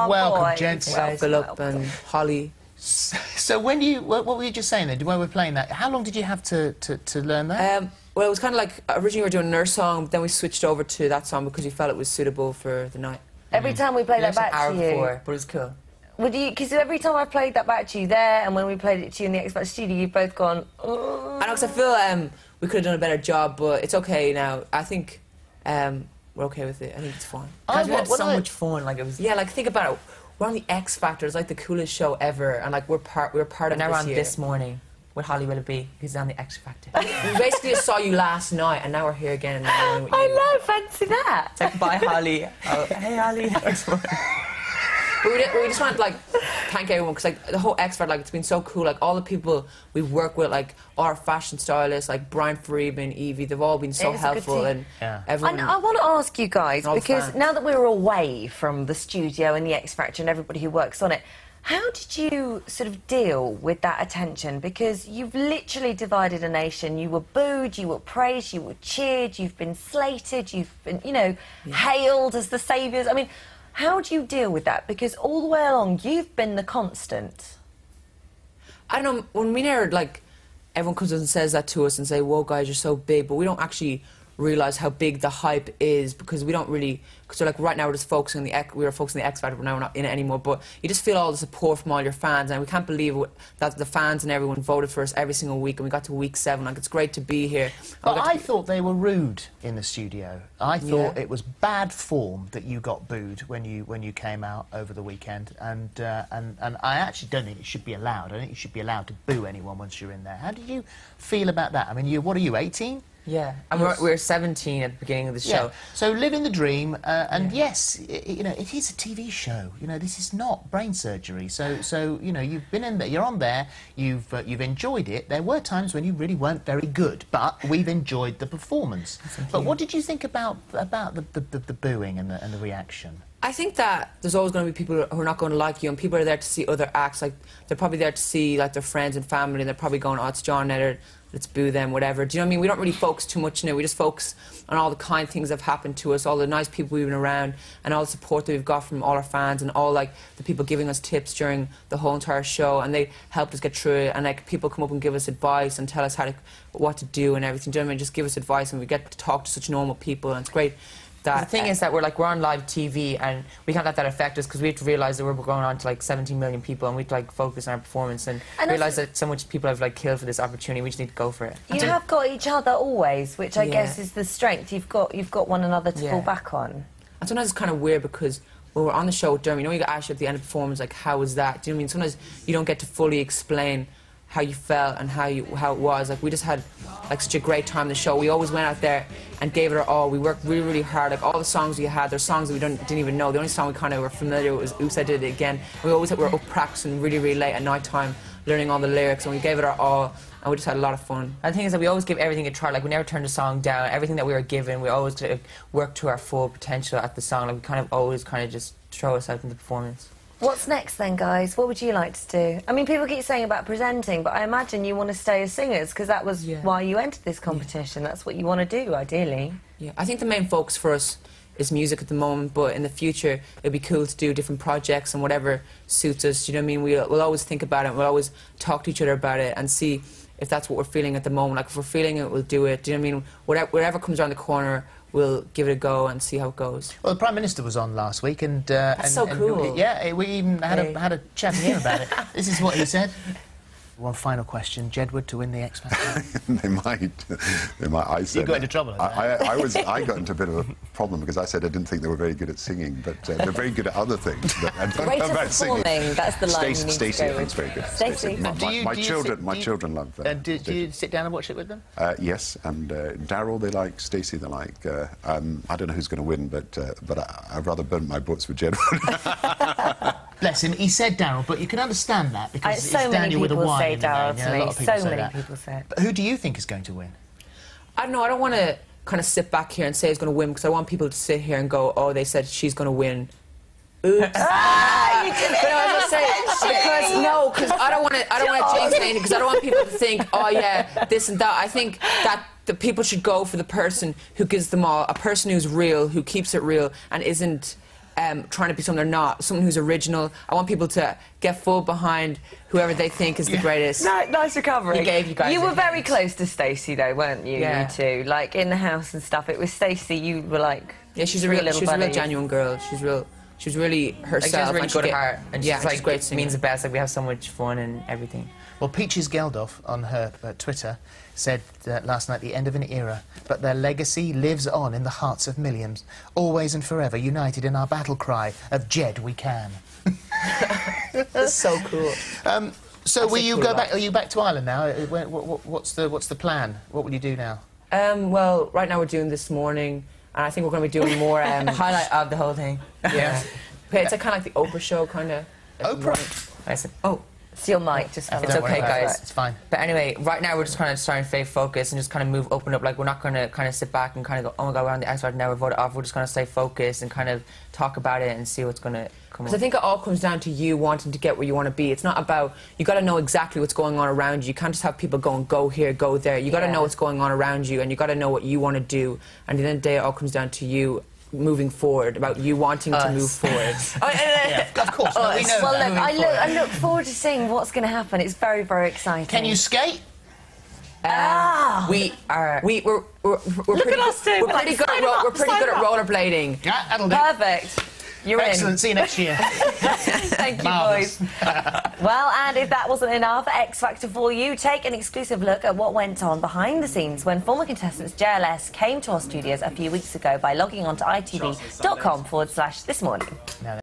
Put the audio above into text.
welcome, gents. Philip and Holly. So when you, what were you just saying then? When we were playing that, how long did you have to learn that? Well, it was kind of like, originally we were doing Nurse song, but then we switched over to that song because we felt it was suitable for the night. Every time we played that back to you... Before, but it was cool. Would you, because every time I played that back to you there, and when we played it to you in the X Factor studio, you've both gone, oh. I know, because I feel we could have done a better job, but it's okay now. I think we're okay with it. I think it's fun. We had so much fun. Like, it was... Yeah, like, think about it. We're on the X Factor. It's like the coolest show ever, and like we were part of it now this we're on year. This Morning with Holly Willoughby, who's on the X Factor. We basically just saw you last night, and now we're here again. And now we're with you. I know, fancy that. It's like, bye, Holly. Oh, hey, Holly. But we just want to, like, thank everyone, because, like, the whole X Factor, like, it's been so cool. Like, all the people we've worked with, like, our fashion stylists, like Brian Friedman, Evie, they've all been so helpful. And everyone... And I want to ask you guys, because now that we're away from the studio and the X Factor and everybody who works on it, how did you sort of deal with that attention? Because you've literally divided a nation. You were booed, you were praised, you were cheered, you've been slated, you've been, you know, hailed as the saviours. I mean, how do you deal with that? Because all the way along, you've been the constant. I don't know, when we never, like, everyone comes and says that to us and say, whoa, guys, you're so big, but we don't actually realise how big the hype is, because we don't really, because we're like, right now we're just focusing on we were focusing on the X Factor, but now we're not in it anymore, but you just feel all the support from all your fans, and we can't believe that the fans and everyone voted for us every single week, and we got to week 7, like, it's great to be here. But I thought they were rude in the studio. I thought it was bad form that you got booed when you came out over the weekend, and I actually don't think it should be allowed. I think you should be allowed to boo anyone once you're in there. How do you feel about that? I mean, what are you, 18? Yeah, and we were 17 at the beginning of the show. So living the dream, and yes, you know, it is a TV show. You know, this is not brain surgery. So you know, you've been in there, you're on there, you've enjoyed it. There were times when you really weren't very good, but we've enjoyed the performance. But what did you think about the booing and the reaction? I think that there's always going to be people who are not going to like you, and people are there to see other acts. Like, they're probably there to see, like, their friends and family, and they're probably going, oh, it's John Netter, let's boo them, whatever. Do you know what I mean? We don't really focus too much on it. We just focus on all the kind things that have happened to us, all the nice people we've been around, and all the support that we've got from all our fans, and all, like, the people giving us tips during the whole entire show, and they helped us get through it, and, like, people come up and give us advice and tell us what to do and everything. Do you know what I mean? Just give us advice, and we get to talk to such normal people, and it's great. The thing is that we're on live TV, and we can't let that affect us, because we have to realise that we're going on to like 17 million people, and we have to like focus on our performance and realise that so much people have like killed for this opportunity. We just need to go for it. You have got each other always, which I guess is the strength. You've got one another to fall back on. And sometimes it's kind of weird, because when we're on the show with Dermot, you know, you get asked at the end of the performance, like, how was that? Do you know what I mean? Sometimes you don't get to fully explain how you felt and how it was. Like, we just had like such a great time in the show. We always went out there and gave it our all. We worked really, really hard. Like, all the songs we had, there's songs that we didn't even know. The only song we kind of were familiar with was Oops, I Did It Again. We were up practicing really, really late at night time, learning all the lyrics, and we gave it our all, and we just had a lot of fun. And the thing is that we always give everything a try. Like, we never turned a song down. Everything that we were given, we always work to our full potential at the song. Like, we kind of always just throw us out in the performance. What's next then, guys? What would you like to do? I mean, people keep saying about presenting, but I imagine you want to stay as singers, because that was why you entered this competition. That's what you want to do, ideally. Yeah, I think the main focus for us is music at the moment, but in the future it'd be cool to do different projects and whatever suits us. You know what I mean? We'll always think about it, we'll always talk to each other about it and see if that's what we're feeling at the moment. Like, if we're feeling it, we'll do it. Do you know what I mean? Whatever comes around the corner, we'll give it a go and see how it goes. Well, the Prime Minister was on last week, and that's so cool. We even had a chat to him about it. This is what he said. One final question: Jedward to win the X Factor? They might. I said, you got into trouble. I got into a bit of a problem, because I said I didn't think they were very good at singing, but they're very good at other things. Great at performing. That's the line. Stacey, I think, is very good. Stacey. My children love that. Do you sit down and watch it with them? Yes, and Daryl they like, Stacey they like. I don't know who's going to win, but I'd rather burn my books with Jedward. Bless him. He said Daryl, but you can understand that, because it's Daniel with a Y in the name. So many people say it. But who do you think is going to win? I don't know. I don't want to kind of sit back here and say who's going to win, because I want people to sit here and go, oh, they said she's going to win. Oops. You did it. But I was saying, because I don't want to jinx anything, because I don't want people to think, oh yeah, this and that. I think that the people should go for the person who gives them all, a person who's real, who keeps it real, and isn't trying to be something they're not, someone who's original. I want people to get full behind whoever they think is the greatest. Nice recovery. He gave you guys You a were very hint. close to Stacey, though, weren't you? Yeah. You two, like in the house and stuff. It was Stacey. You were like, Yeah, she's a three real, little she's a real buddies. genuine girl. She's really herself. Like, she has a really and she good heart, and yeah, she's like great singer. means the best. Like we have so much fun and everything. Well, Peaches Geldof on her Twitter said last night, the end of an era, but their legacy lives on in the hearts of millions, always and forever united in our battle cry of Jed we can. That's so cool. So will you cool go lot. back? Are you back to Ireland now? What's the plan? What will you do now? Well, right now we're doing This Morning, and I think we're going to be doing more. Highlight of the whole thing. Yeah. Okay, it's kind of like the Oprah show, kind of. Oprah? I said, oh. It's your mic, just It's Don't worry okay, about it. guys. It's fine. But anyway, right now we're just kind of starting to stay focused and just kind of open up. Like, we're not going to kind of sit back and kind of go, oh my God, we're on the X Factor now, we're voted off. We're just going to stay focused and kind of talk about it and see what's going to come up. Because I think it all comes down to you wanting to get where you want to be. It's not about, you got to know exactly what's going on around you. You can't just have people going, go here, go there. You got to know what's going on around you, and you got to know what you want to do. And at the end of the day, it all comes down to you moving forward, about you wanting to move forward. Yeah, of course. No, we know Well, that. look, I look forward to seeing what's going to happen. It's very, very exciting. Can you skate? We're pretty at us two. We're pretty good at rollerblading. Yeah, that'll do. Perfect. You're Excellent. in. See you next year. Thank you, Marvellous. boys. Well, and if that wasn't enough, X Factor for you, take an exclusive look at what went on behind the scenes when former contestants JLS came to our studios a few weeks ago by logging on to itv.com/thismorning.